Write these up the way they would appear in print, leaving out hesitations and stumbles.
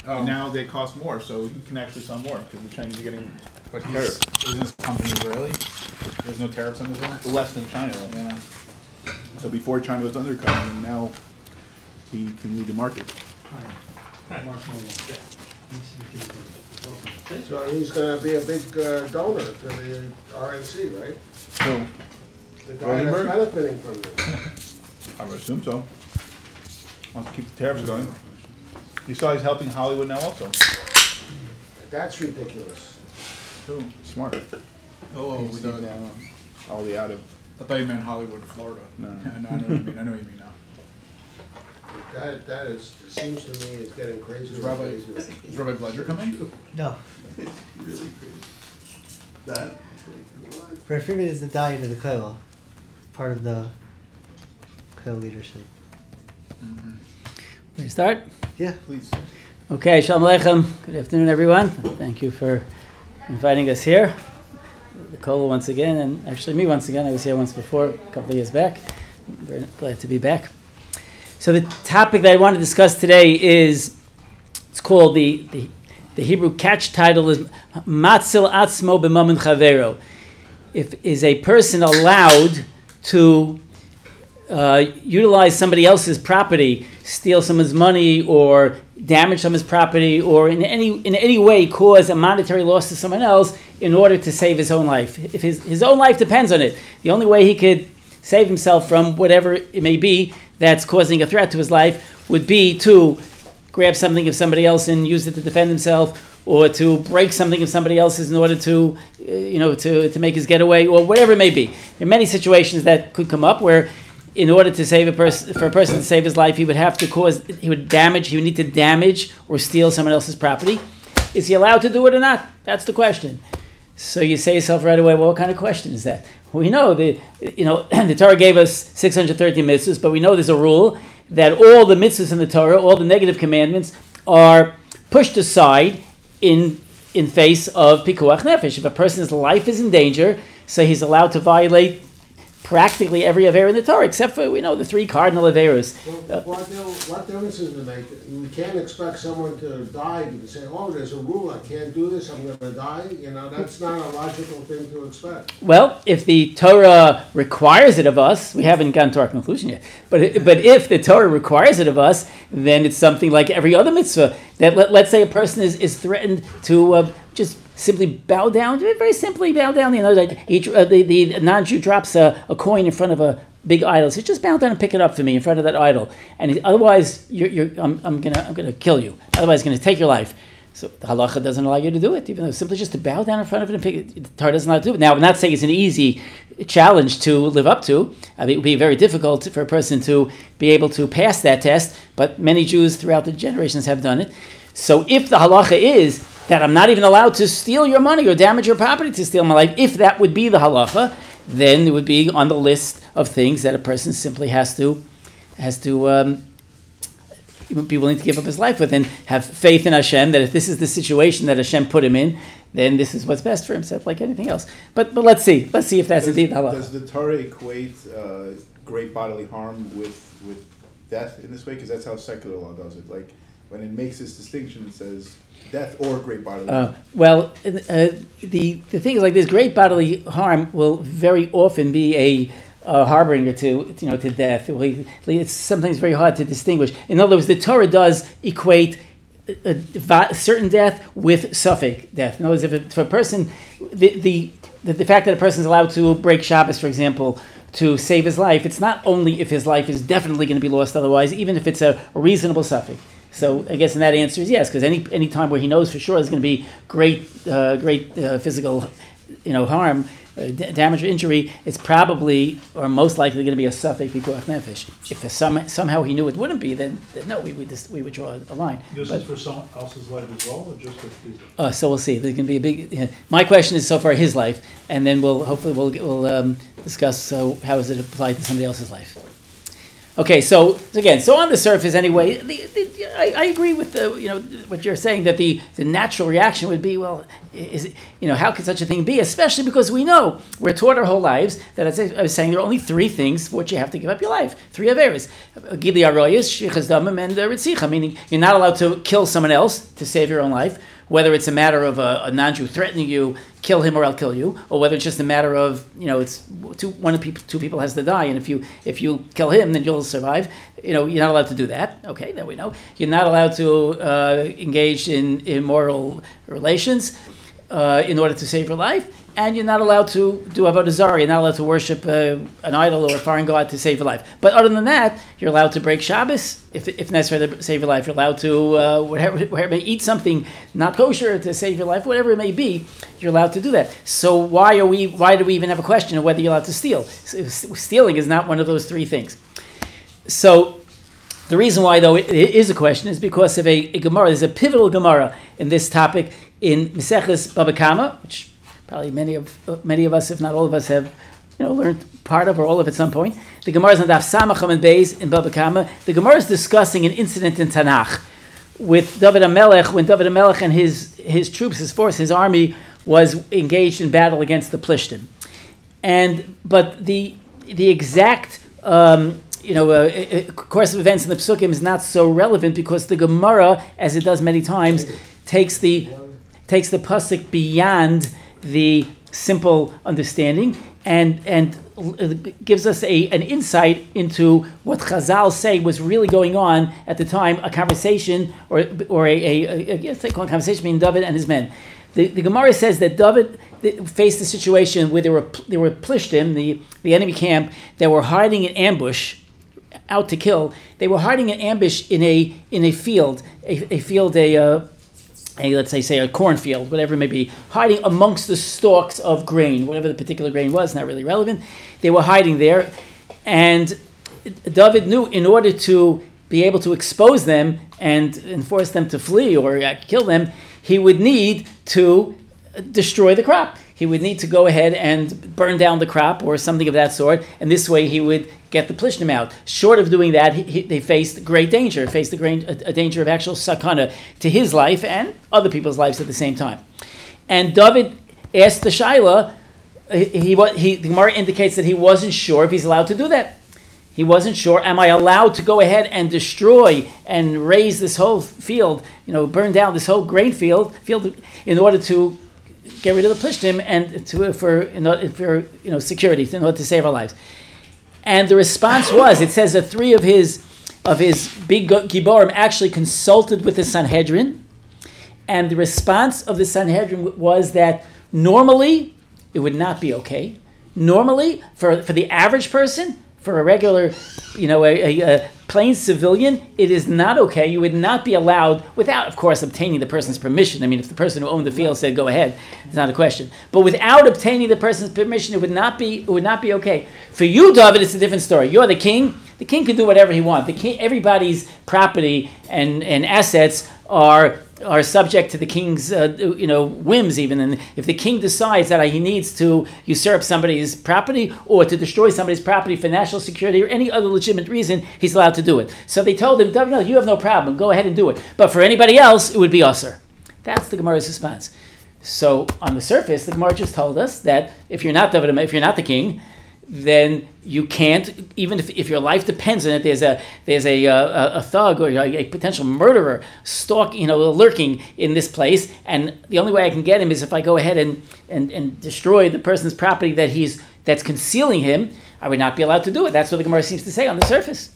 And now they cost more, so he can actually sell more because the Chinese are getting tariffs. Isn't this company Israeli? There's no tariffs on this one? Less than China. Yeah. So before China was undercutting, and now he can lead the market. So he's going to be a big donor to the RNC, right? So The guy that's benefiting from this. I would assume so. Wants to keep the tariffs going. You saw he's helping Hollywood now also. That's ridiculous. Too smart. Oh, He's we taking down all the out of. I thought you meant Hollywood, Florida. No. Yeah, no, I know what you mean. I know what you mean now. That is, it seems to me it's getting crazier. Is Rabbi Bledger coming? No. It's really crazy. That. Brad Freeman is the diet of the Kollel, part of the Kollel leadership. We start? Yeah. Please. Okay, Shalom Aleichem. Good afternoon, everyone. Thank you for inviting us here. The Kollel once again, and actually me once again. I was here once before, a couple of years back. I'm very glad to be back. So the topic that I want to discuss today is, it's called, the Hebrew catch title is Matzil Atzmo B'Mammon Chavero. Is a person allowed to utilize somebody else's property, steal someone's money, or damage someone's property, or in any way cause a monetary loss to someone else in order to save his own life? If his own life depends on it, the only way he could save himself from whatever it may be that's causing a threat to his life would be to grab something of somebody else and use it to defend himself, or to break something of somebody else's in order to, to make his getaway, or whatever it may be. There are many situations that could come up where, in order to save for a person to save his life, he would need to damage or steal someone else's property. Is he allowed to do it or not? That's the question. So you say to yourself right away, well, what kind of question is that? We know the Torah gave us 613 mitzvahs, but we know there's a rule that all the mitzvahs in the Torah, all the negative commandments, are pushed aside in face of Pikuach Nefesh. If a person's life is in danger, so he's allowed to violate practically every avera in the Torah, except for, the three cardinal averas. Well, what difference does it make? We can't expect someone to die and say, oh, there's a rule, I can't do this, I'm going to die. That's not a logical thing to expect. Well, if the Torah requires it of us, we haven't gotten to our conclusion yet, but if the Torah requires it of us, then it's something like every other mitzvah. That let's say a person is threatened to just simply bow down, very simply bow down. The non-Jew drops a coin in front of a big idol. So just bow down and pick it up for me in front of that idol. And otherwise, I'm gonna kill you. Otherwise, I'm gonna take your life. So the halacha doesn't allow you to do it, even though simply just to bow down in front of it and pick it. The Torah doesn't allow you to do it. Now, I'm not saying it's an easy challenge to live up to. I mean, it would be very difficult for a person to be able to pass that test. But many Jews throughout the generations have done it. So if the halacha is that I'm not even allowed to steal your money or damage your property to steal my life, if that would be the halacha, then it would be on the list of things that a person simply has to be willing to give up his life with, and have faith in Hashem that if this is the situation that Hashem put him in, then this is what's best for himself, like anything else. But let's see if that's indeed the halacha. Does the Torah equate great bodily harm with death in this way? Because that's how secular law does it. Like when it makes this distinction, it says death or great bodily harm. The thing is like this: great bodily harm will very often be a harbinger to death. It's sometimes very hard to distinguish. In other words, the Torah does equate certain death with suffix death. In other words, if a person, the fact that a person is allowed to break Shabbos, for example, to save his life, it's not only if his life is definitely going to be lost otherwise, even if it's a reasonable suffix. So I guess in that answer is yes, because any time where he knows for sure there's going to be great physical harm, damage or injury, it's probably or most likely going to be a suffix Pikuach Nefesh. If somehow he knew it wouldn't be, then no, we would draw a line. This is for someone else's life as well, or just for his? So we'll see. There's going to be a big. My question is so far his life, and then we'll discuss how does it apply to somebody else's life. Okay, so again, so on the surface anyway, I agree with what you're saying, that the natural reaction would be, well, how could such a thing be? Especially because we know, we're taught our whole lives that, as I was saying, there are only three things for which you have to give up your life. Three averos: gili aroyos, shvichas damim, and ritzicha. Meaning, you're not allowed to kill someone else to save your own life. Whether it's a matter of a non-Jew threatening you, kill him or I'll kill you, or whether it's just a matter of, it's two people has to die, and if you kill him, then you'll survive. You're not allowed to do that. Okay, that we know. You're not allowed to engage in immoral relations in order to save your life, and you're not allowed to do avodah zarah. You're not allowed to worship an idol or a foreign god to save your life. But other than that, you're allowed to break Shabbos if necessary to save your life. You're allowed to whatever eat something not kosher to save your life, whatever it may be. You're allowed to do that. So why do we even have a question of whether you're allowed to steal? Stealing is not one of those three things. So the reason why, though, it is a question is because of a Gemara. There's a pivotal Gemara in this topic in Maseches Baba Kama, which probably many of us, if not all of us, have learned part of or all of at some point. The Gemara is on Daf Samach and Beis in Baba Kama. The Gemara is discussing an incident in Tanakh with David HaMelech, when David HaMelech and his troops, his force, his army was engaged in battle against the Plishtim. But the exact course of events in the Psukim is not so relevant, because the Gemara, as it does many times, takes the pasuk beyond the simple understanding and gives us an insight into what Chazal say was really going on at the time, a conversation or a conversation between David and his men. The Gemara says that David faced a situation where there were Plishtim, the enemy camp, that were hiding in ambush, out to kill. They were hiding in ambush in a field, let's say a cornfield, whatever it may be, hiding amongst the stalks of grain, whatever the particular grain was, not really relevant. They were hiding there, and David knew, in order to be able to expose them and force them to flee or kill them, he would need to destroy the crop. He would need to go ahead and burn down the crop or something of that sort, and this way he would get the Plishtim out. Short of doing that, they faced great danger, a danger of actual sakana to his life and other people's lives at the same time. And David asked the Shaila, the Gemara indicates that he wasn't sure if he's allowed to do that. He wasn't sure, am I allowed to go ahead and destroy and raise this whole field, burn down this whole grain field in order to get rid of the Plishtim and for security, in order to save our lives. And the response was, it says that three of his big Giborim actually consulted with the Sanhedrin, and the response of the Sanhedrin was that normally it would not be okay. Normally, for the average person, for a regular, a plain civilian, it is not okay. You would not be allowed, without, of course, obtaining the person's permission. I mean, if the person who owned the field said, go ahead, it's not a question. But without obtaining the person's permission, it would not be okay. For you, David, it's a different story. You're the king. The king can do whatever he wants. Everybody's property and assets are subject to the king's whims even, and if the king decides that he needs to usurp somebody's property or to destroy somebody's property for national security or any other legitimate reason, he's allowed to do it. So they told him, no, you have no problem, go ahead and do it. But for anybody else, it would be usher. That's the Gemara's response. So on the surface, the Gemara just told us that if you're not the king, then you can't, even if your life depends on it. There's a thug or a potential murderer lurking in this place, and the only way I can get him is if I go ahead and destroy the person's property that's concealing him. I would not be allowed to do it. That's what the Gemara seems to say on the surface.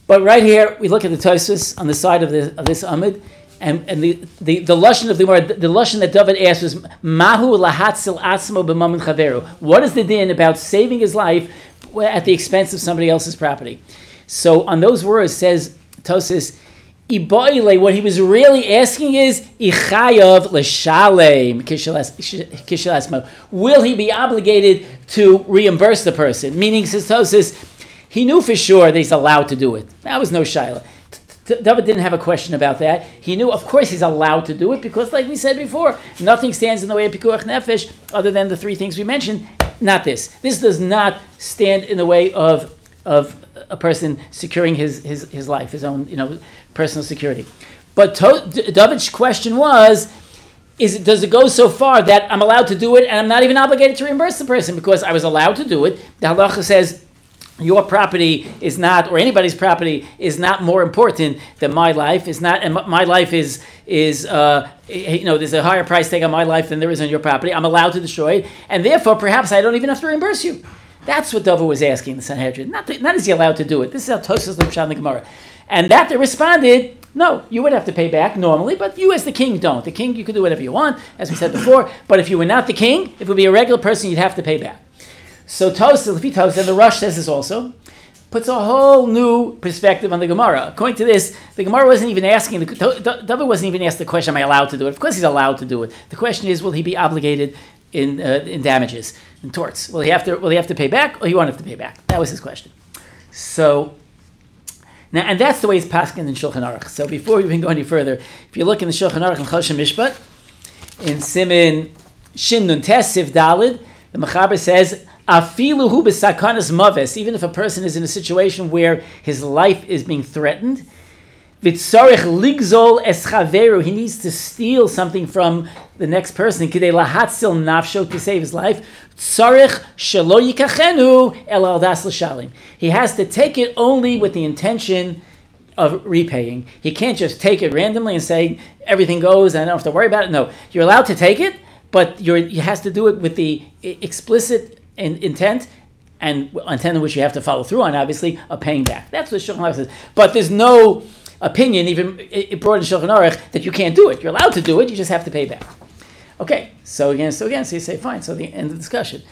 But right here, we look at the Tosfos on the side of this Amud, and the lashon of the Gemara, the lashon that David asked was Mahu lahatzil atzmo b'mammon chaveru. What is the din about saving his life at the expense of somebody else's property? So on those words says Tosfos, Iboile, what he was really asking is Ichayav l'shalem kishalasmo. Will he be obligated to reimburse the person? Meaning, says Tosfos, he knew for sure that he's allowed to do it. That was no shaila. David didn't have a question about that. He knew, of course, he's allowed to do it because, like we said before, nothing stands in the way of Pikuach Nefesh other than the three things we mentioned. Not this. This does not stand in the way of a person securing his life, his own personal security. But David's question was, does it go so far that I'm allowed to do it and I'm not even obligated to reimburse the person because I was allowed to do it? The halacha says your property is not, or anybody's property is not more important than my life. Is not, and my life is there's a higher price tag on my life than there is on your property. I'm allowed to destroy it, and therefore perhaps I don't even have to reimburse you. That's what David was asking the Sanhedrin. Not is he allowed to do it. This is how Tosfos Lepshat in the Gemara, and that they responded, no, you would have to pay back normally, but you as the king don't. The king, you could do whatever you want, as we said before, but if you were not the king, if it would be a regular person, you'd have to pay back. So Tosfos, and the Rush says this also, puts a whole new perspective on the Gemara. According to this, the Gemara wasn't even asking, David wasn't even asked the question, am I allowed to do it? Of course he's allowed to do it. The question is, will he be obligated in damages, in torts? Will he have to pay back, or he won't have to pay back? That was his question. So, now, and that's the way it's paskin in Shulchan Aruch. So before we even go any further, if you look in the Shulchan Aruch and Choshen Mishpat, in Simin Shin Nun Tes Siv Dalid, the Mechaber says, Afilu hu b'sakanas maves, even if a person is in a situation where his life is being threatened, v'tzarich ligzol es chaveru, he needs to steal something from the next person, kidei lahatzil nafsho, to save his life, tzarich shelo yikachenu el aldas l'shalim. He has to take it only with the intention of repaying. He can't just take it randomly and say, everything goes and I don't have to worry about it. No, you're allowed to take it, but he has to do it with the explicit intent, and intent in which you have to follow through on, obviously, of paying back. That's what Shulchan Aruch says. But there's no opinion, even it brought in Shulchan Aruch, that you can't do it. You're allowed to do it, you just have to pay back. Okay, so you say, fine, so the end of the discussion.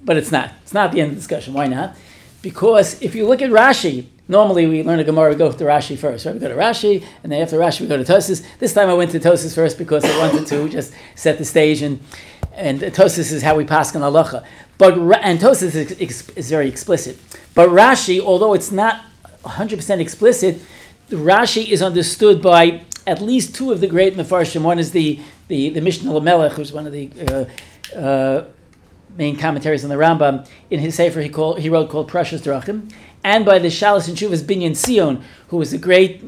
But it's not. It's not the end of the discussion. Why not? Because if you look at Rashi, normally we learn a Gemara, we go to Rashi first, right? We go to Rashi, and then after Rashi we go to Tosfos. This time I went to Tosfos first because I wanted to just set the stage, and Tosfos is how we pass on halacha. And Tosfos is very explicit. But Rashi, although it's not 100% explicit, Rashi is understood by at least two of the great Mefarshim. One is the Mishnah Lamelech, who's one of the main commentaries on the Rambam. In his sefer he wrote called Precious Drachim, and by the Shalos and Shuvas Binyan Sion, who was a great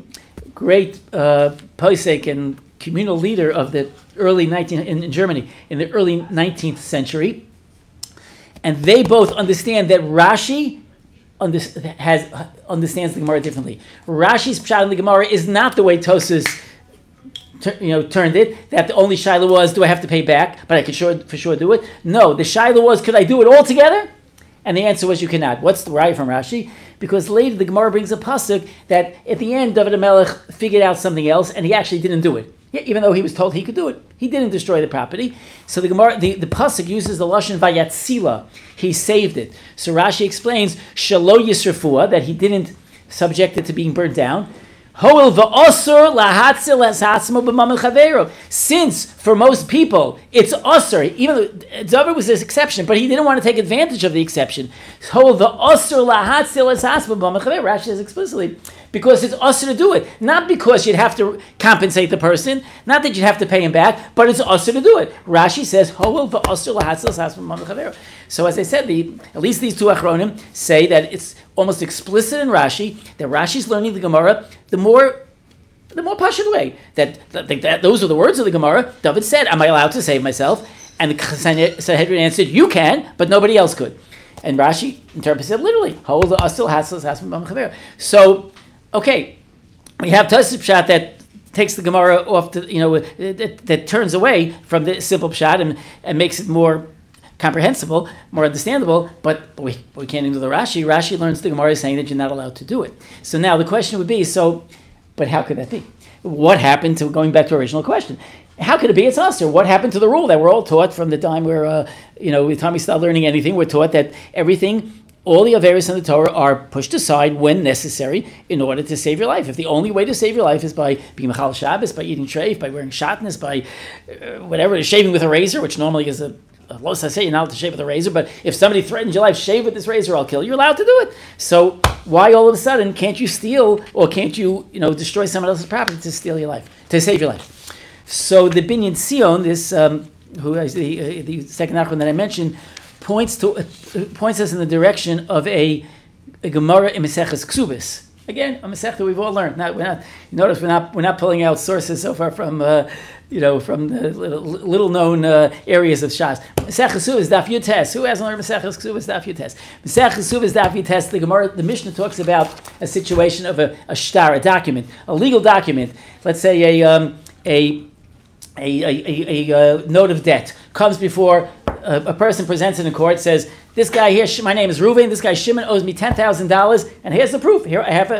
posek and communal leader of the early in Germany in the early 19th century. And they both understand that Rashi understands the Gemara differently. Rashi's pshat in the Gemara is not the way Tosfos turned it, that the only shaila was, do I have to pay back, but I could for sure do it? No, the shaila was, could I do it all together? And the answer was, you cannot. What's the right from Rashi? Because later the Gemara brings a pasuk that at the end David HaMelech figured out something else, and he actually didn't do it. Even though he was told he could do it. He didn't destroy the property. So the Gemara, the pasuk uses the lashon vayatzila. He saved it. So Rashi explains shelo yisrafua, that he didn't subject it to being burnt down. Hoel va'osur lahatzil es hatzmo b'mamel chaveiro. Since for most people it's osur, even though David was this exception, but he didn't want to take advantage of the exception. Hoel va'osur lahatzil es hatzmo b'mamel chaveiro. Rashi says explicitly, because it's usher to do it. Not because you'd have to compensate the person, not that you'd have to pay him back, but it's usher to do it. Rashi says, so as I said, at least these two achronim say that it's almost explicit in Rashi, that Rashi's learning the Gemara the more pashut way. That those are the words of the Gemara. David said, am I allowed to save myself? And the Sanhedrin answered, you can, but nobody else could. And Rashi interprets it literally. So, okay, we have Tosfos pshat that takes the Gemara off, that turns away from the simple pshat and makes it more comprehensible, more understandable, but we can't even do the Rashi. Rashi learns the Gemara saying that you're not allowed to do it. So now the question would be, but how could that be? What happened to, going back to our original question, how could it be it's us? Or what happened to the rule that we're all taught from the time where, the time we start learning anything, we're taught that everything, all the averos in the Torah are pushed aside when necessary in order to save your life. If the only way to save your life is by being mechal Shabbos, by eating treif, by wearing shatnez, by shaving with a razor, which normally is a lo saseh, you're not allowed to shave with a razor, but if somebody threatens your life, shave with this razor, I'll kill you, you're allowed to do it. So why all of a sudden can't you steal, or can't you, destroy someone else's property to steal your life, to save your life? So the Binyan Sion, this who is the second achron that I mentioned, points us in the direction of a a Gemara in Maseches Ksubis. Again, a Masech that we've all learned. Notice we're not pulling out sources so far from from the little known areas of Shas. Maseches Ksubis Daf Yutes. Who hasn't learned Maseches Ksubis Daf Yutes? Maseches Ksubis Daf Yutes. The Mishnah talks about a situation of a shtar, a document, a legal document. Let's say a note of debt comes before a person, presents it in court, says, this guy here, my name is Reuven, this guy Shimon owes me $10,000, and here's the proof. Here I have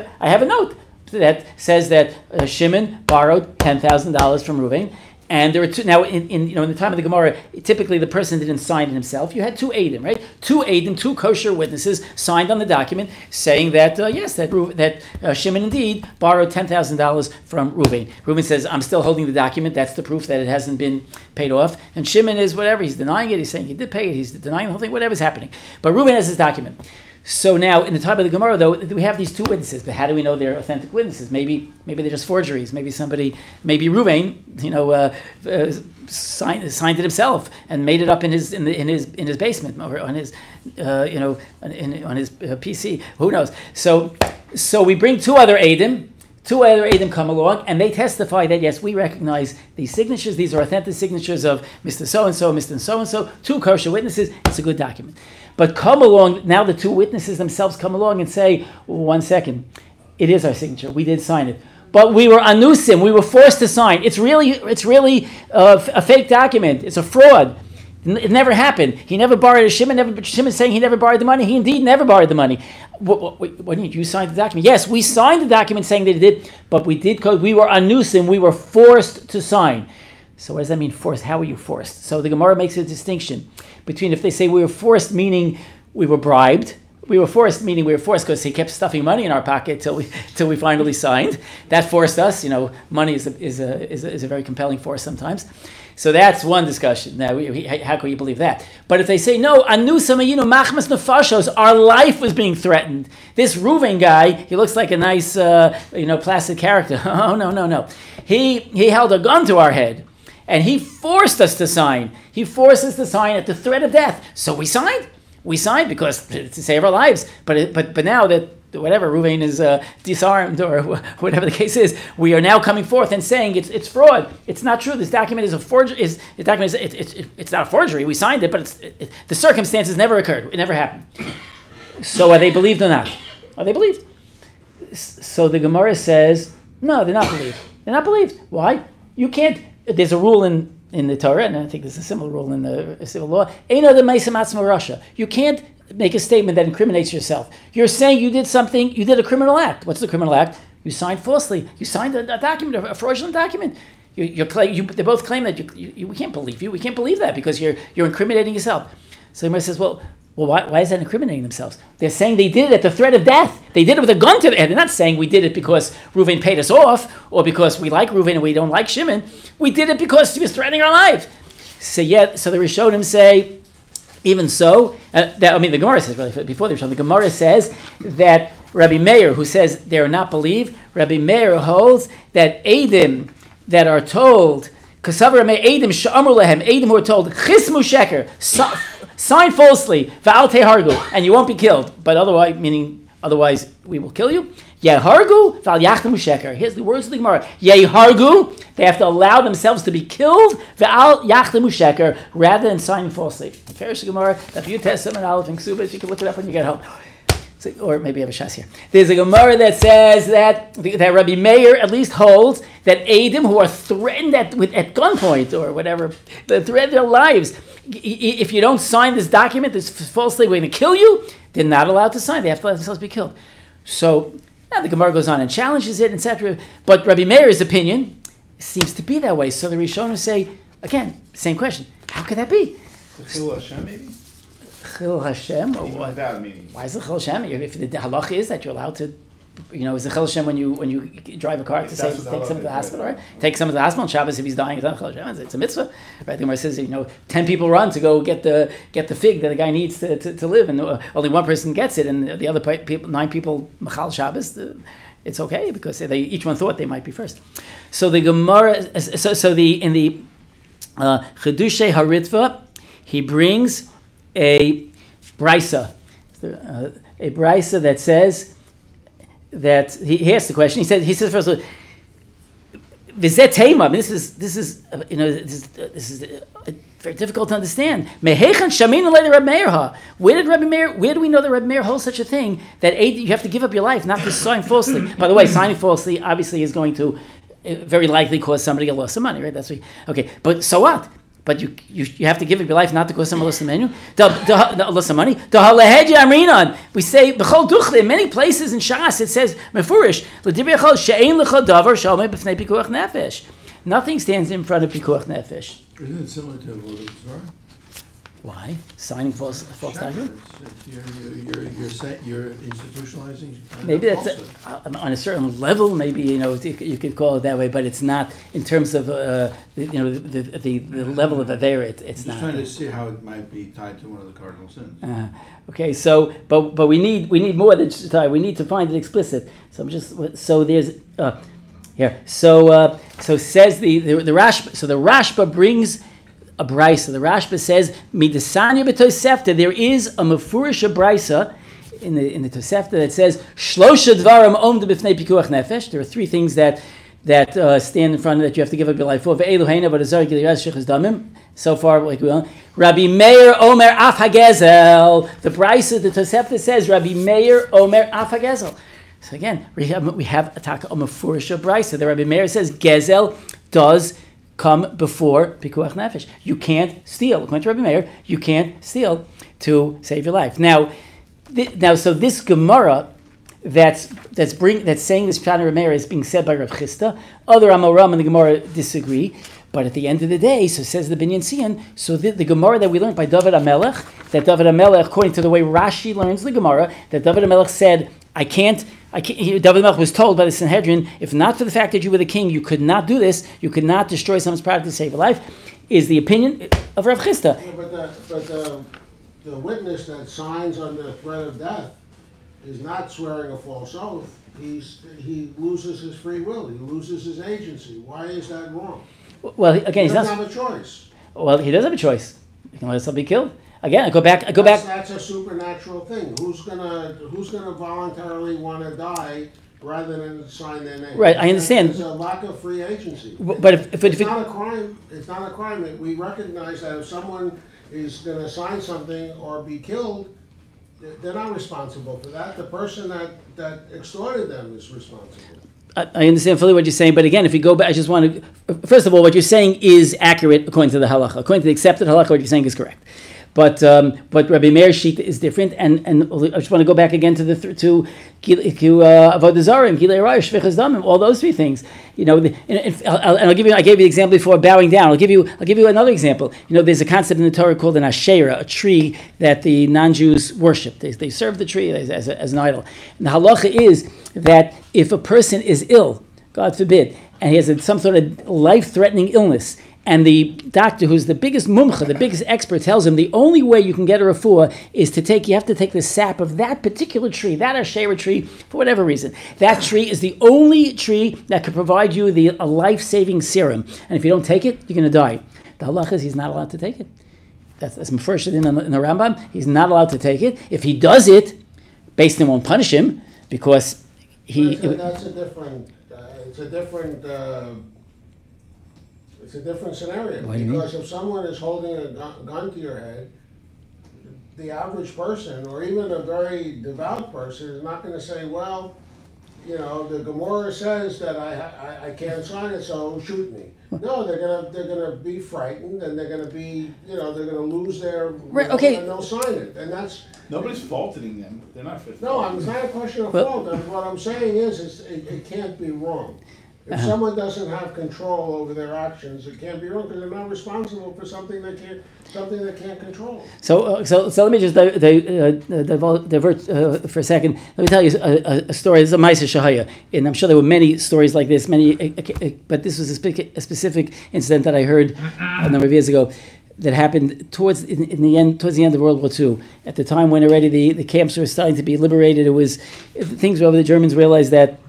a note that says that Shimon borrowed $10,000 from Reuven. And there were two. Now, in the time of the Gemara, typically the person didn't sign it himself. You had two eidim, right? Two eidim, two kosher witnesses signed on the document saying that yes, that Shimon indeed borrowed $10,000 from Reuven. Reuven says, "I'm still holding the document. That's the proof that it hasn't been paid off." And Shimon is whatever. He's denying it. He's saying he did pay it. He's denying the whole thing. Whatever's happening. But Reuven has his document. So now, in the time of the Gemara, though, we have these two witnesses. But how do we know they're authentic witnesses? Maybe they're just forgeries. Maybe Reuven, signed it himself and made it up in his basement or on his, on his PC. Who knows? So we bring two other eidim. Two other eidim come along, and they testify that yes, we recognize these signatures. These are authentic signatures of Mr. So and so, Mr. So and so. Two kosher witnesses. It's a good document. But come along now. The two witnesses themselves come along and say, 1 second, it is our signature. We did sign it, but we were anusim. We were forced to sign. It's really a fake document. It's a fraud. It never happened. He never borrowed. Shimon's saying he never borrowed the money. He indeed never borrowed the money. What did you sign the document? Yes, we signed the document saying that he did, but we did because we were anusim. We were forced to sign. So what does that mean, forced? How were you forced? So the Gemara makes a distinction between if they say we were forced, meaning we were bribed. We were forced, meaning we were forced because he kept stuffing money in our pocket till we finally signed. That forced us. Money is a very compelling force sometimes. So that's one discussion. Now, how can you believe that? But if they say no, anusamayinu machmas nefashos, our life was being threatened. This Reuven guy, he looks like a nice, placid character. Oh no. He held a gun to our head. And he forced us to sign. He forced us to sign at the threat of death. So we signed. We signed because to save our lives. But now that whatever Reuven is disarmed or whatever the case is, we are now coming forth and saying it's fraud. It's not true. This document is a forgery. It's not a forgery. We signed it, but the circumstances never occurred. It never happened. So are they believed or not? Are they believed? So the Gemara says no. They're not believed. They're not believed. Why? You can't. There's a rule in the Torah, and I think there's a similar rule in the civil law. You can't make a statement that incriminates yourself. You're saying you did something, you did a criminal act. What's the criminal act? You signed falsely. You signed a document, a fraudulent document. They both claim that we can't believe you. We can't believe that because you're incriminating yourself. So the Gemara says, well, why is that incriminating themselves? They're saying they did it at the threat of death. They did it with a gun to the head. They're not saying we did it because Reuven paid us off or because we like Reuven and we don't like Shimon. We did it because he was threatening our lives. So the Rishonim say, even so, the Gemara says, really, before the Rishonim, the Gemara says that Rabbi Meir, who says they are not believed, Rabbi Meir holds that Eidim that are told, Eidim who are told, Chismu Sheker, sign falsely, va'al tehargu, and you won't be killed. But otherwise we will kill you. Yehargu, va'al yachtamu sheker. Here's the words of the Gemara. Yehargu, they have to allow themselves to be killed, va'al yachtamu sheker, rather than signing falsely. Farish Gemara, if you test some and Aleph and Ksubas, you can look it up when you get home. So, or maybe you have a shas here. There's a Gemara that says that Rabbi Meir at least holds that Eidim who are threatened at gunpoint or whatever, that threaten their lives, if you don't sign this document, this falsely we're going to kill you, they're not allowed to sign. They have to let themselves be killed. So now the Gemara goes on and challenges it, etc. But Rabbi Meir's opinion seems to be that way. So the Rishonim say, again, same question. How could that be? Chil Hashem, maybe? Chil Hashem? Or what? Meaning. Why is it Chil Hashem? If the halacha is that you're allowed to, is it Chil Hashem when you drive a car to say take some to the hospital, right? Take some to the hospital on Shabbos if he's dying. It's not Chil Hashem. It's a mitzvah, right? The Gemara says 10 people run to go get the fig that the guy needs to live, and only one person gets it, and the other 9 people machal Shabbos. It's okay because they each one thought they might be first. So the Gemara, in the Chedushay Haritva, he brings a brisa, a brisa that says that he asked the question. He says first of all, Vizet Tema. This is very difficult to understand. Where do we know that Reb Meir holds such a thing that you have to give up your life, not to sign falsely? By the way, signing falsely obviously is going to very likely cause somebody a loss of money, right? That's what. Okay, but so what? But you have to give up your life not to cause someone a loss of money. Loss of money. We say b'chol duchli in many places in Shas it says mefurish l'divrei chol she'ein lecha davar shalmei b'fnei pikuach nefesh. Nothing stands in front of pikuach nefesh. Isn't it similar to Avodah Zarah? Why? Signing false document? You're institutionalizing. Maybe that's on a certain level. Maybe you could call it that way, but it's not in terms of the level of avera. It's not. I'm just trying to see how it might be tied to one of the cardinal sins. Okay, so but we need more than just tie. We need to find it explicit. So there's here. So says the Rashba. So the Rashba brings a brisa. The Rashba says midasanya b'tosefta. There is a mefurish brisa in the Tosefta that says shlosha dvarim omdu b'fnei pikuach nefesh. There are three things that stand in front of that you have to give up your life for. Ve'elu heina v'dazar giliras shechas damim. So far, like we all. Rabbi Meir Omer Af Hagezel. The brisa, the Tosefta says Rabbi Meir Omer Af Hagezel. So again, we have a taka mefurish brisa. The Rabbi Meir says Gezel does come before Pikuach Nefesh. You can't steal. According to Rabbi Meir, you can't steal to save your life. Now, so this Gemara that's saying this Pshat Rabbi Meir is being said by Rav Chisda. Other Amoram in the Gemara disagree. But at the end of the day, so says the Binyan Sian, so the Gemara that we learned by David HaMelech, that David HaMelech, according to the way Rashi learns the Gemara, that David HaMelech said, David HaMelech was told by the Sanhedrin, if not for the fact that you were the king, you could not do this, you could not destroy someone's property to save a life, is the opinion of Rav Chisda. Yeah, but the witness that signs under threat of death is not swearing a false oath. He loses his free will. He loses his agency. Why is that wrong? Well, again, he doesn't have a choice. Well, he does have a choice. He can let himself be killed. Again, I go back. That's a supernatural thing. Who's gonna voluntarily want to die rather than sign their name? Right, I understand. There's a lack of free agency. But if it's not a crime, it's not a crime. We recognize that if someone is going to sign something or be killed, they're not responsible for that. The person that extorted them is responsible. I understand fully what you're saying, but again, if you go back, I just want to. First of all, what you're saying is accurate according to the halacha. According to the accepted halacha, what you're saying is correct. But Rabbi Meir's sheet is different, and I just want to go back again to Avodah Zarah and Gilei Arayos, Shvichas Damim, all those three things. And I'll give you. I gave you the example before bowing down. I'll give you another example. There's a concept in the Torah called an asherah, a tree that the non-Jews worship. They serve the tree as an idol. And the halacha is that if a person is ill, God forbid, and he has some sort of life-threatening illness, and the doctor, who's the biggest mumcha, the biggest expert, tells him the only way you can get a refuah is you have to take the sap of that particular tree, that asherah tree, for whatever reason. That tree is the only tree that can provide you a life-saving serum. And if you don't take it, you're going to die. The halacha is he's not allowed to take it. That's first in the Rambam. He's not allowed to take it. If he does it, Beis Din won't punish him because he... That's a different scenario. Because if someone is holding a gun to your head, the average person, or even a very devout person, is not going to say, well, the Gemara says that I can't sign it, so shoot me. No, they're gonna be frightened, and they're gonna be, they're gonna lose their right. Okay, and they'll sign it, and that's nobody's faulting them. They're not. No, it's not a question of fault. What I'm saying is, it can't be wrong. If someone doesn't have control over their actions, it can't be wrong because they're not responsible for something they can't control. So let me just divert for a second. Let me tell you a story. This is a Ma'aser Shahaya, and I'm sure there were many stories like this. But this was a specific incident that I heard a number of years ago that happened towards the end of World War II. At the time when already the camps were starting to be liberated, things were over. The Germans realized that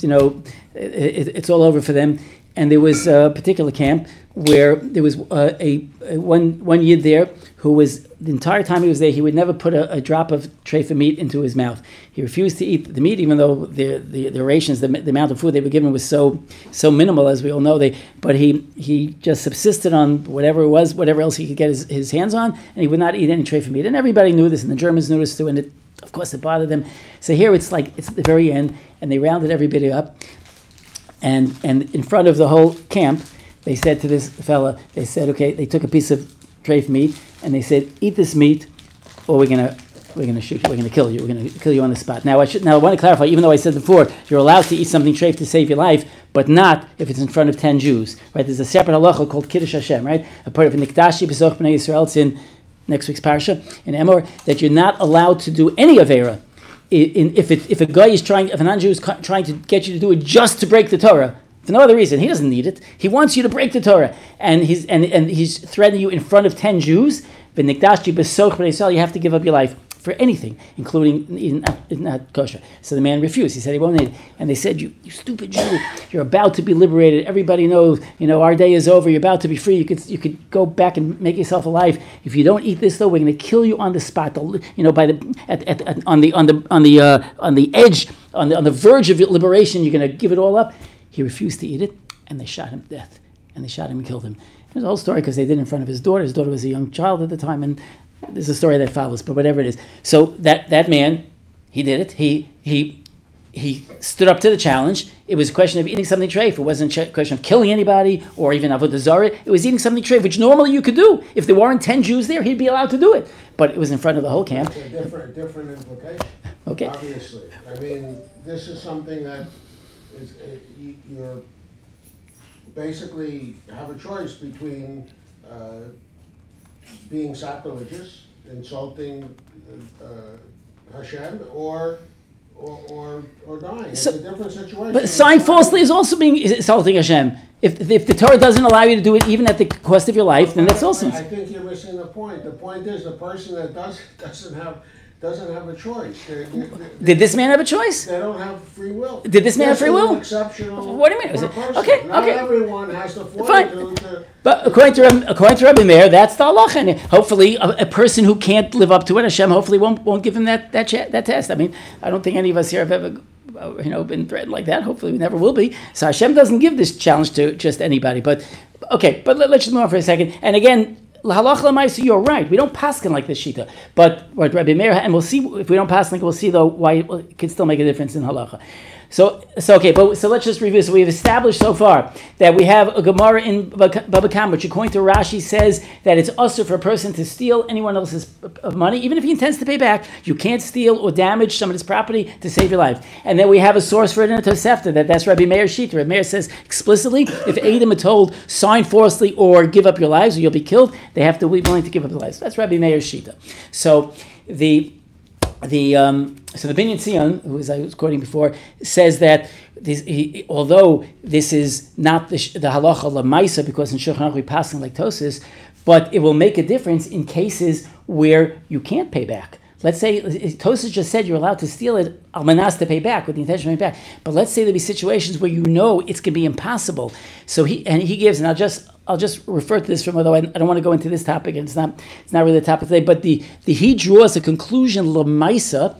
it's all over for them, and there was a particular camp where there was one yid there who was, the entire time he was there, he would never put a drop of trefa meat into his mouth. He refused to eat the meat, even though the rations, the amount of food they were given was so minimal, as we all know. But he just subsisted on whatever it was, whatever else he could get his hands on, and he would not eat any trefa meat. And everybody knew this, and the Germans knew this too, and of course it bothered them. So here it's at the very end, and they rounded everybody up, and in front of the whole camp, they said to this fella, they said, okay, they took a piece of treif meat, and they said, eat this meat, or we're gonna shoot you, we're gonna kill you, we're gonna kill you on the spot. Now I want to clarify, even though I said before, you're allowed to eat something treif to save your life, but not if it's in front of 10 Jews, right? There's a separate halacha called Kiddush Hashem, right? A part of Nikdashi B'soch B'nai Yisrael, it's in next week's parsha, in Emor, that you're not allowed to do any Avera. If a guy is if a non-Jew is trying to get you to do it just to break the Torah, for no other reason, he doesn't need it. He wants you to break the Torah, and he's threatening you in front of 10 Jews. You have to give up your life for anything, including not kosher. So the man refused. He said he won't eat it. And they said, you stupid Jew, you're about to be liberated. Everybody knows, our day is over. You're about to be free. You could go back and make yourself alive. If you don't eat this, though, we're going to kill you on the spot. On the edge, on the verge of liberation, you're going to give it all up. He refused to eat it, and they shot him to death. And they shot him and killed him. There's a whole story because they did it in front of his daughter. His daughter was a young child at the time, and there's a story that follows. But whatever it is, so that man, he did it. He stood up to the challenge. It was a question of eating something treif. It wasn't a question of killing anybody or even avodah zarah. It was eating something treif, which normally you could do. If there weren't 10 Jews there, he'd be allowed to do it. But it was in front of the whole camp. It's a different implication. Okay. Obviously, I mean, this is something that you're basically have a choice between being sacrilegious, insulting Hashem, or dying. It's a different situation. But sign falsely is also being insulting Hashem. If the Torah doesn't allow you to do it even at the cost of your life, then that's also. I think you're missing the point. The point is the person that doesn't have a choice. Did this man have a choice? They don't have free will. Did this man have free will? Exceptional. What do you mean? Okay. Not everyone has the Fine. fortitude. But according to Rabbi Meir, that's the halacha. And hopefully, a person who can't live up to it, Hashem hopefully won't give him that test. I mean, I don't think any of us here have ever been threatened like that. Hopefully, we never will be. So Hashem doesn't give this challenge to just anybody. But okay. But let's just move on for a second. And again. Halacha l'maisa, you're right. We don't paskin like this shita, but what Rabbi Meir, and we'll see if we don't paskin, we'll see though why it can still make a difference in halacha. So let's just review. So we've established so far that we have a Gemara in Baba Kama, which according to Rashi says that it's usher for a person to steal anyone else's money, even if he intends to pay back. You can't steal or damage somebody's property to save your life. And then we have a source for it in a Tosefta, that's Rabbi Meir's shita. Rabbi Meir says explicitly, if Adam are told, sign falsely or give up your lives or you'll be killed, they have to be willing to give up their lives. That's Rabbi Meir's shita. So the Binyan Tzion, who as I was quoting before, says that although this is not the halacha l'maisa, because in Shulchan Aruch we pass like Tosis, but it will make a difference in cases where you can't pay back. Let's say Tosis just said you're allowed to steal it al manas to pay back with the intention of paying back, but let's say there'll be situations where it's going to be impossible. So he gives, and I'll just refer to this from, although I don't want to go into this topic, and it's not really the topic today, but he draws a conclusion l'maisa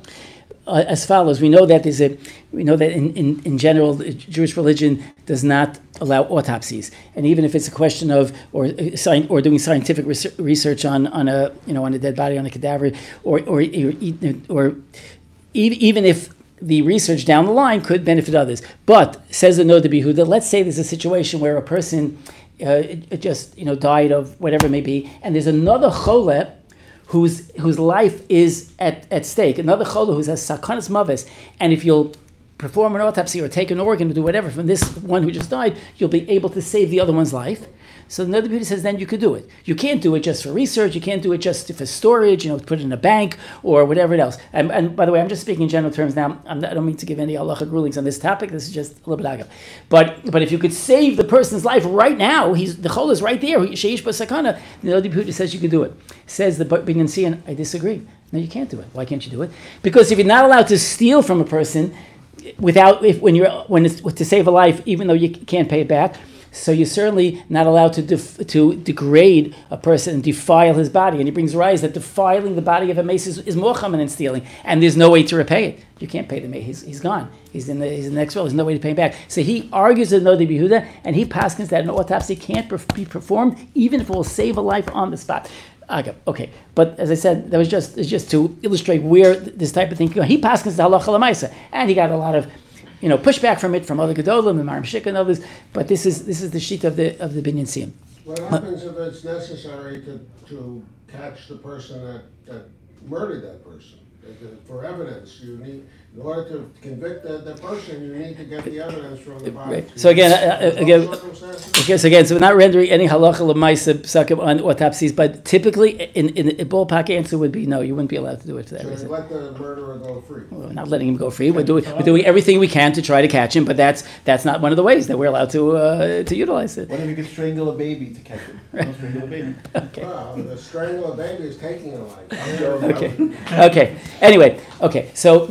as follows. We know that in general Jewish religion does not allow autopsies, and even if it's a question of or doing scientific research on a dead body, on a cadaver, or even if the research down the line could benefit others. But says the Noda B'Yehuda, let's say there's a situation where a person just died of whatever it may be, and there's another chole whose life is at stake, another chole who has sakanas maves, and if you'll perform an autopsy or take an organ or do whatever from this one who just died, you'll be able to save the other one's life. So the Noda B'Yehuda says then you could do it. You can't do it just for research. You can't do it just for storage. Put it in a bank or whatever else. And by the way, I'm just speaking in general terms now. I don't mean to give any halachic rulings on this topic. This is just a little bit agav. But if you could save the person's life right now, the chol is right there. Sheish b'sakana. The Noda B'Yehuda says you can do it. Says the Binyan Tzion, I disagree. No, you can't do it. Why can't you do it? Because if you're not allowed to steal from a person to save a life, even though you can't pay it back. So you're certainly not allowed to degrade a person and defile his body. And he brings rise that defiling the body of a mace is more common than stealing, and there's no way to repay it. You can't pay the mace. He's gone. He's in the next world. There's no way to pay him back. So he argues with Nodi Behuda, and he paskins that an autopsy can't be performed even if it will save a life on the spot. Okay, but as I said, that was just to illustrate where this type of thing can go. He paskins the halacha l'maisa, and he got a lot of pushback from it from other gedolim, the Maram Shik and others. But this is the sheet of the Binyan Siyam. What happens if it's necessary to catch the person that murdered that person? For evidence, you need, in order to convict the person, you need to get the evidence from the body. Right. So so we're not rendering any halacha l'maisa psakim on autopsies, but typically, in a ballpark answer would be no, you wouldn't be allowed to do it for that reason. So let the murderer go free. We're not letting him go free. We're doing everything we can to try to catch him, but that's not one of the ways that we're allowed to utilize it. What if you could strangle a baby to catch him? Don't strangle a baby. Okay. Well, the strangle a baby is taking a life. Okay. Anyway. Okay. So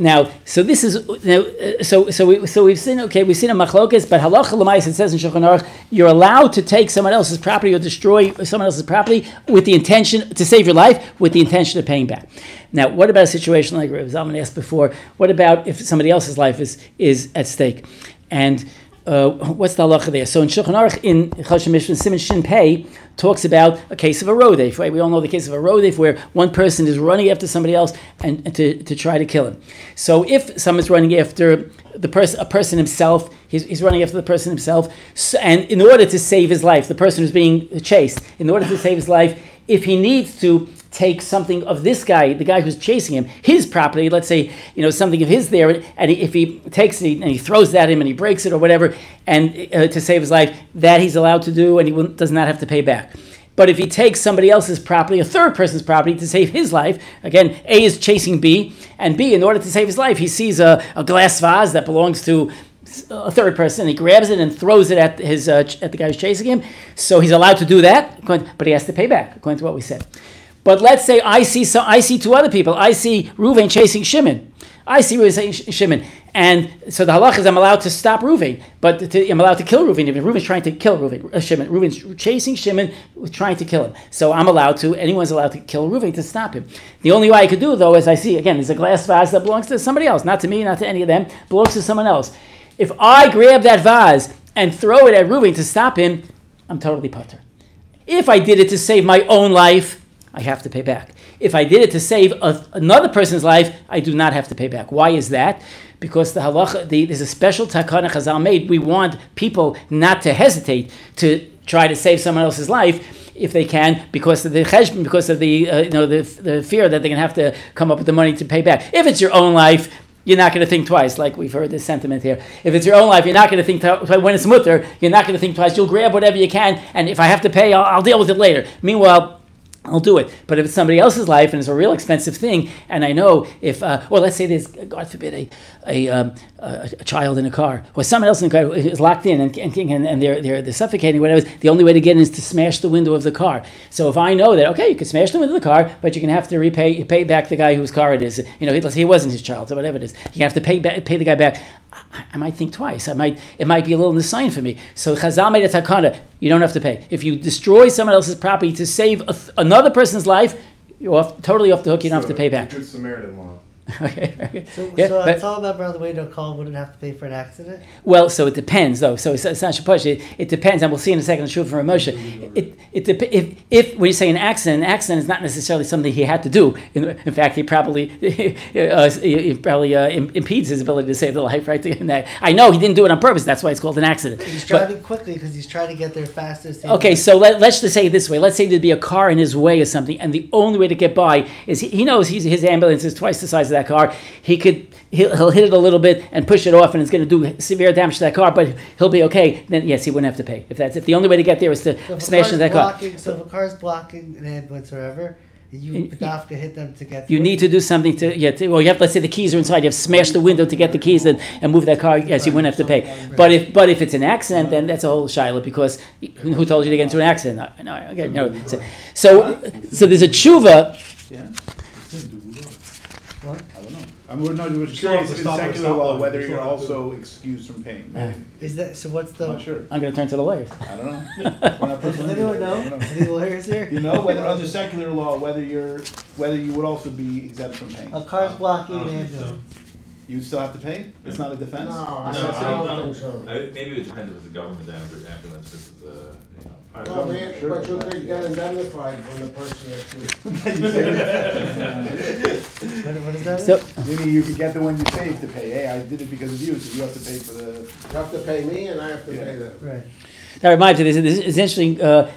this is we've seen a machlokes, but halacha l'maisa, it says in Shulchan Aruch, you're allowed to take someone else's property or destroy someone else's property with the intention to save your life, with the intention of paying back. Now, what about a situation like Rav Zalman asked before? What about if somebody else's life is at stake? And what's the halacha there? So in Shulchan Aruch, in Choshen Mishpan Siman Shin Pei, talks about a case of a rodef, right? We all know the case of a rodef where one person is running after somebody else and to try to kill him. So if someone's running after a person himself, he's running after the person himself, and in order to save his life, the person who's being chased, in order to save his life, if he needs to take something of this guy, the guy who's chasing him, his property, let's say, something of his there, and if he takes it and he throws it at him and he breaks it or whatever, and to save his life, that he's allowed to do, and he does not have to pay back. But if he takes somebody else's property, a third person's property, to save his life, again, A is chasing B, and B, in order to save his life, he sees a glass vase that belongs to a third person, he grabs it and throws it at the guy who's chasing him, so he's allowed to do that, but he has to pay back, according to what we said. But let's say I see two other people. I see Reuven chasing Shimon. And so the halach is I'm allowed to stop Reuven, but I'm allowed to kill Reuven. Even Reuven's trying to kill Shimon. Reuven's chasing Shimon, trying to kill him. So anyone's allowed to kill Reuven to stop him. The only way I could do, though, is I see, again, there's a glass vase that belongs to somebody else, not to me, not to any of them, belongs to someone else. If I grab that vase and throw it at Reuven to stop him, I'm totally patur. If I did it to save my own life, I have to pay back. If I did it to save another person's life, I do not have to pay back. Why is that? Because the halacha, there's a special takana Chazal made. We want people not to hesitate to try to save someone else's life if they can, because of the cheshbon, because of the fear that they're going to have to come up with the money to pay back. If it's your own life, you're not going to think twice, like we've heard this sentiment here. If it's your own life, you're not going to think twice. When it's mutter, you're not going to think twice. You'll grab whatever you can, and if I have to pay, I'll deal with it later. Meanwhile, I'll do it. But if it's somebody else's life and it's a real expensive thing, and I know if, let's say there's, God forbid, a child in a car, or someone else in the car is locked in and they're suffocating, whatever. The only way to get in is to smash the window of the car. So if I know that, okay, you can smash the window of the car, but you're going to have to pay back the guy whose car it is. Let's say he wasn't his child, or whatever it is. You have to pay the guy back. I might think twice. It might be a little sign for me. So Chazal made a takana. You don't have to pay. If you destroy someone else's property to save another person's life, you're totally off the hook. You don't have to pay back. Good Samaritan law. Okay. So it's all about the way to call wouldn't have to pay for an accident? Well, so it depends, though. So it's not shapush. It depends, and we'll see in a second. Shul from Moshe. If when you say an accident is not necessarily something he had to do. In fact, he probably impedes his ability to save the life. Right? I know he didn't do it on purpose. That's why it's called an accident. He's driving quickly because he's trying to get there faster. Okay, so let's just say it this way. Let's say there'd be a car in his way or something, and the only way to get by is he knows his ambulance is twice the size of that car. He'll hit it a little bit and push it off, and it's going to do severe damage to that car, but he'll be okay. Then yes, he wouldn't have to pay. If the only way to get there is to smash into that car. So if a car's blocking an ambulance or whatever, you have to hit them to get through. You need to do something you have, let's say the keys are inside, you have to smash the window to get the keys and move that car. Yes, you wouldn't have to pay. But if it's an accident, then that's a whole shiloh, because who told you to get into an accident? So there's a tshuva. Yeah. What? I don't know. We're Sure, curious if in stop at a secular law stoplight, whether you you're still have to- also excused from paying. Is that so? What's I'm the? not sure. I'm going to turn to the lawyers. I don't know. We're not Does personally- anyone know? I don't know. Any lawyers here? You know whether under secular law whether you would also be exempt from paying. A car's blocking I don't an think so. ambulance. You would still have to pay? It's not a defense? No, I No, don't think so. Maybe it depends if it's a government ambulance, if it's a, Well, man, but you could get indemnified from the person that What is that? So, Maybe you could get the one you saved to pay. Hey, I did it because of you, so you have to pay for the. you have to pay me and I have to pay them. Right. that reminds me, this is interesting.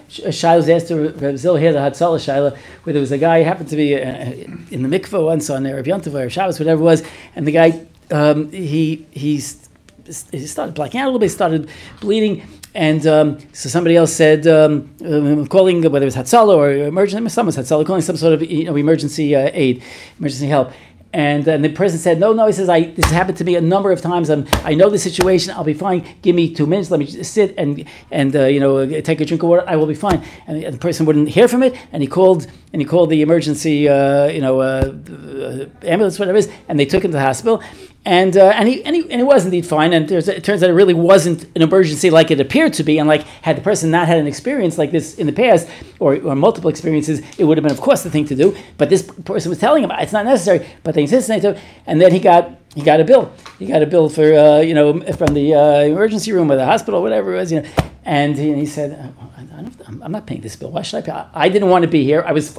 Shiloh was asked to Reb Zil here, the Hatzalah Shiloh, where there was a guy who happened to be in the mikveh once on Erev Yom Tov or Shabbos, whatever it was, and the guy, he started blacking out a little bit, started bleeding, and so somebody else said, calling, whether it was Hatzalah or emergency, someone's Hatzalah, calling some sort of emergency aid, emergency help. And the person said, no, he says, this happened to me a number of times. I know the situation. I'll be fine. Give me 2 minutes. Let me just sit and take a drink of water. I will be fine. And the person wouldn't hear from it. And he called the emergency, ambulance, whatever it is, and they took him to the hospital. And he was indeed fine. And it turns out it really wasn't an emergency like it appeared to be. And like had the person not had an experience like this in the past or multiple experiences, it would have been, of course, the thing to do. But this person was telling him it's not necessary. But they insisted to, and then he got a bill. He got a bill for from the emergency room or the hospital, whatever it was. And he said, I'm not paying this bill. Why should I pay? I didn't want to be here. I was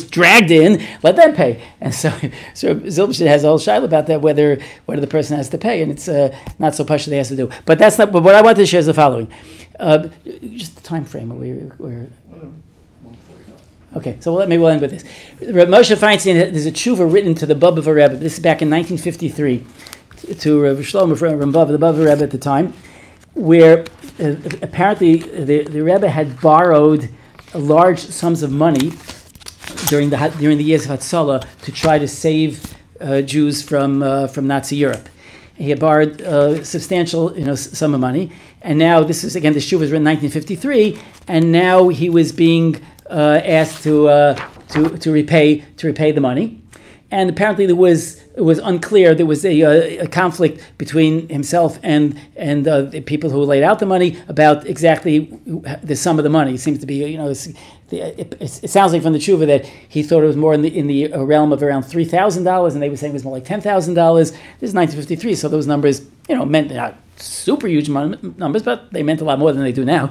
dragged in. Let them pay. And so Zilberstein has a whole shiloh about that, whether the person has to pay, and it's not so much that they has to do. But that's not. But what I want to share is the following. Just the time frame. We're okay. So maybe we'll end with this. Reb Moshe Feinstein, there's a tshuva written to the Bub of a Rebbe. This is back in 1953 to Rav Shlomo from Bub, the Bub of a Rebbe at the time, where apparently the Rebbe had borrowed large sums of money during the years of Hatzalah to try to save Jews from Nazi Europe. He had borrowed a substantial sum of money, and now this is again the shuv was written in 1953, and now he was being asked to repay the money, and apparently it was unclear. There was a conflict between himself and the people who laid out the money about exactly the sum of the money. It seems to be it sounds like from the tshuva that he thought it was more in the realm of around $3,000, and they were saying it was more like $10,000. This is 1953, so those numbers meant not super huge numbers, but they meant a lot more than they do now.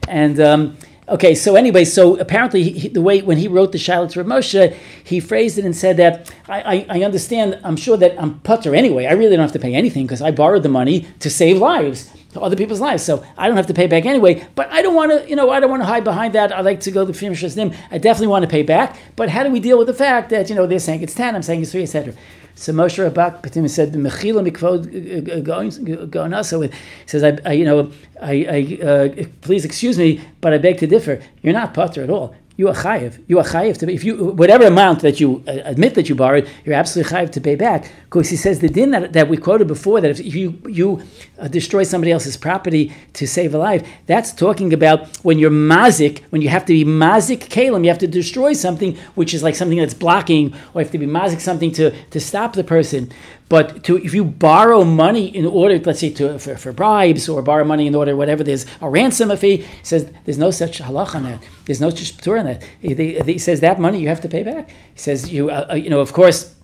And okay, so anyway, so apparently the way when he wrote the Shiloh to Rav Moshe, he phrased it and said that I understand. I'm sure that I'm putter anyway. I really don't have to pay anything because I borrowed the money to save lives, to other people's lives. So I don't have to pay back anyway. But I don't want to, I don't want to hide behind that. I like to go to Fim Shasnim. I definitely want to pay back. But how do we deal with the fact that they're saying it's 10, I'm saying it's 3, etc. So Moshe Rabak Patim said, "Mechila mikvod goana." So it says, please excuse me, but I beg to differ. You're not pater at all. You are chayiv. You are chayiv to pay. If you whatever amount that you admit that you borrowed, you're absolutely chayiv to pay back. Because he says the din that we quoted before, that if you destroy somebody else's property to save a life, that's talking about when you're mazik, when you have to be mazik kalim, you have to destroy something which is like something that's blocking, or you have to be mazik something to stop the person. But if you borrow money in order, let's say for bribes, or borrow money in order whatever, there's a ransom fee. He says there's no such halach on that. There's no such p'tur on that. He says that money you have to pay back. He says of course.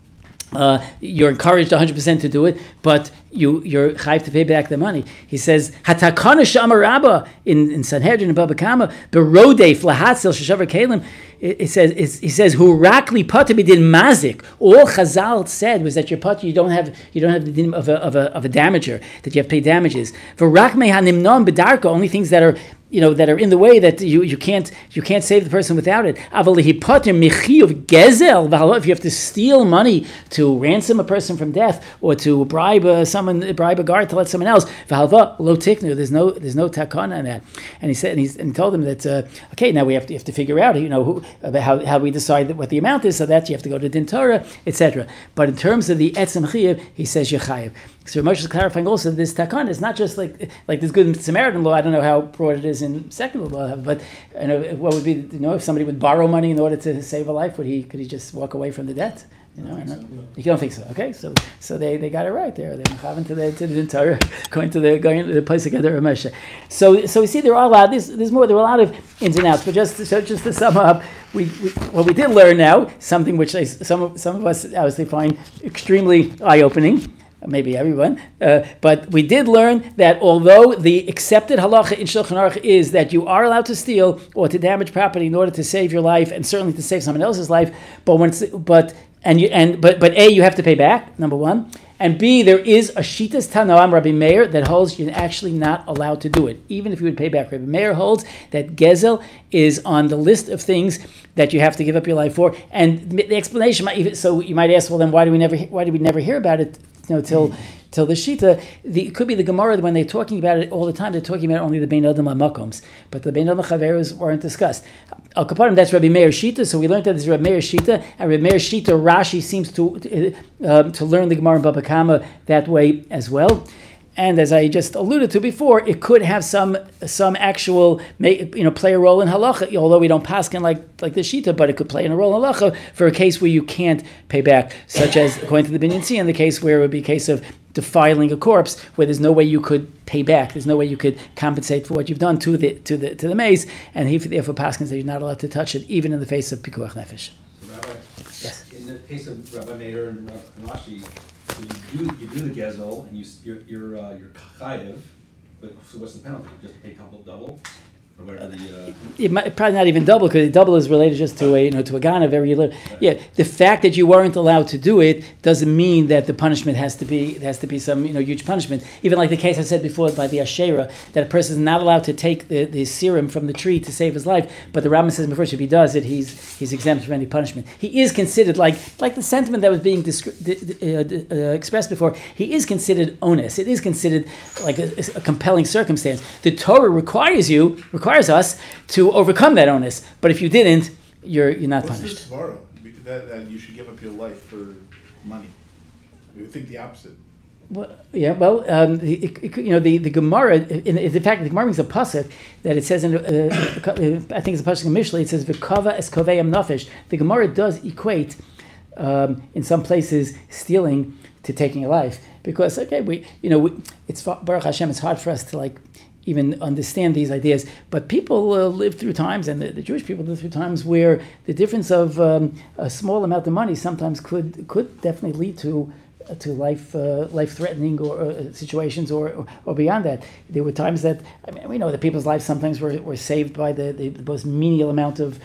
You're encouraged 100% to do it, but you're chayv to pay back the money. He says hatakana shamarabba in Sanhedrin and Baba Kama berodef lahatzel sheshavar kalim. He says who rakli pater b'din mazik. All Chazal said was that your pater you don't have the din of a damager, that you have to pay damages. For rakme hanimnon b'darka, only things that are that are in the way that you can't save the person without it. If you have to steal money to ransom a person from death, or to bribe a guard to let someone else, there's no takana on that. And he said, and he told them that okay, now you have to figure out how we decide what the amount is, so that you have to go to Din Torah, etc. But in terms of the etzem chiyuv, he says yechayev. So Moshe is clarifying also that this takana is not just like this good Samaritan law. I don't know how broad it is in secular law, but what would be if somebody would borrow money in order to save a life, could he just walk away from the debt? You know, you don't think so? Okay, so they got it right there. They're mechavan to the Torah, going to the place together of Moshe. So we see there are a lot. There's more. There are a lot of ins and outs. But just to sum up, we did learn now something which some of us obviously find extremely eye-opening. Maybe everyone, but we did learn that although the accepted halacha in Shulchan Aruch is that you are allowed to steal or to damage property in order to save your life and certainly to save someone else's life, but A, you have to pay back, number one, and B, there is a Shitas Tanoam Rabbi Meir that holds you're actually not allowed to do it, even if you would pay back. Rabbi Meir holds that Gezel is on the list of things that you have to give up your life for, and the explanation. So you might ask, well, then why did we never hear about it? Till the Shita, it could be the Gemara when they're talking about it all the time. They're talking about only the Bein Adam HaMakoms, but the Bein Adam HaChaveros weren't discussed. Al Kaparim, that's Rabbi Meir Shita. So we learned that there's Rabbi Meir Shita, and Rabbi Meir Shita Rashi seems to learn the Gemara in Baba Kama that way as well. And as I just alluded to before, it could have some actual play a role in halacha, although we don't paskin like the shita, but it could play in a role in halacha for a case where you can't pay back, such as according to the Binyan Tziyun, the case where it would be a case of defiling a corpse, where there's no way you could pay back, there's no way you could compensate for what you've done to the maze, and he therefore paskin that you're not allowed to touch it, even in the face of Pikuach Nefesh. Rabbi, yes. In the case of Rabbi Meir and Rashi, so you do the gezel and you're chayiv, but so what's the penalty? Just pay double, or whatever the. It might, probably not even double, because double is related just to a gana very little. Right. Yeah, the fact that you weren't allowed to do it doesn't mean that the punishment has to be some huge punishment. Even like the case I said before by the Asherah, that a person is not allowed to take the serum from the tree to save his life, but the Rambam says before if he does it, he's exempt from any punishment. He is considered like the sentiment that was being expressed before. He is considered onus. It is considered like a compelling circumstance. The Torah requires us to overcome that onus, but if you didn't, you're not punished. What's this svara that you should give up your life for money? We would think the opposite. Well, yeah. Well, the Gemara. In fact, the Gemara brings a pasuk that it says I think it's a pasuk in Mishlei. It says "V'kava es koveim nefesh." The Gemara does equate in some places stealing to taking a life, because it's Baruch Hashem. It's hard for us to even understand these ideas, but people live through times, and the Jewish people live through times where the difference of a small amount of money sometimes could definitely lead to life-threatening or situations or beyond that. There were times that we know that people's lives sometimes were saved by the most menial amount of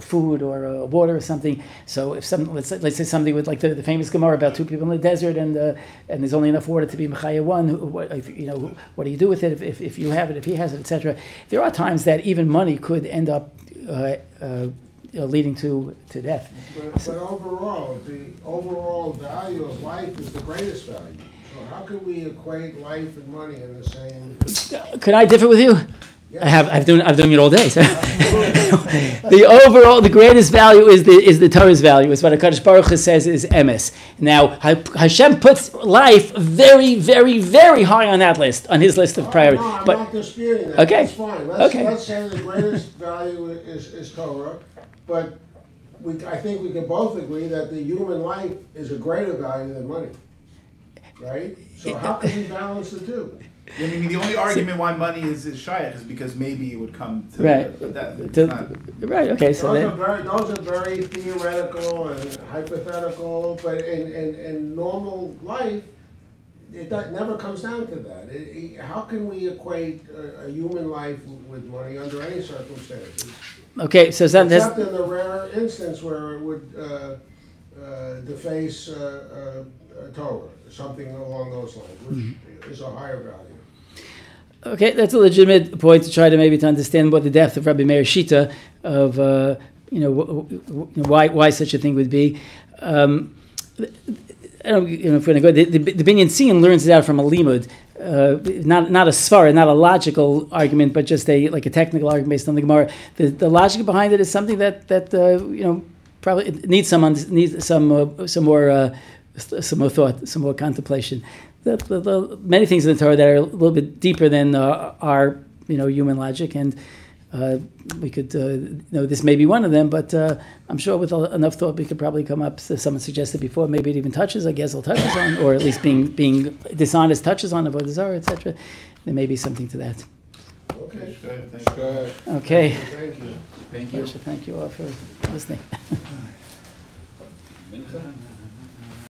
food or water or something. So if let's say somebody with like the famous Gemara about two people in the desert and there's only enough water to be mechaya one, what do you do with it if you have it, if he has it, etc. There are times that even money could end up leading to death. But overall, the overall value of life is the greatest value. So how can we equate life and money in the same? Could I differ with you? Yes. I'm doing it all day. So. The greatest value is the Torah's value. It's what HaKadosh Baruch Hu says is emes. Now Hashem puts life very, very, very high on that list, on his list of priorities. No, I'm not disputing that. Okay. That's fine. Let's say the greatest value is Torah, but I think we can both agree that the human life is a greater value than money, right? So how can we balance the two? I mean, the only argument why money is shayach is because maybe it would come to right. But Right. Okay. So those are very theoretical and hypothetical, but in normal life, it never comes down to that. How can we equate a human life with money under any circumstances? Okay. So except in the rare instance where it would deface Torah, something along those lines, which is a higher value. Okay, that's a legitimate point to try to understand what the depth of Rabbi Meir Shita of why such a thing would be. I don't if we're going to go. The Binyan Tziyun learns it out from a limud, not a svara, not a logical argument, but just a technical argument based on the Gemara. The logic behind it is something that probably needs some more thought, some more contemplation. The many things in the Torah that are a little bit deeper than our human logic, and we could, this may be one of them, but I'm sure with enough thought we could probably come up, as someone suggested before, maybe it even touches, I guess, or touches on, or at least being dishonest touches on Avodah Zarah, etc. There may be something to that. Okay. Thanks. Okay. Thank you. Thank you. Thank you all for listening. Mincha?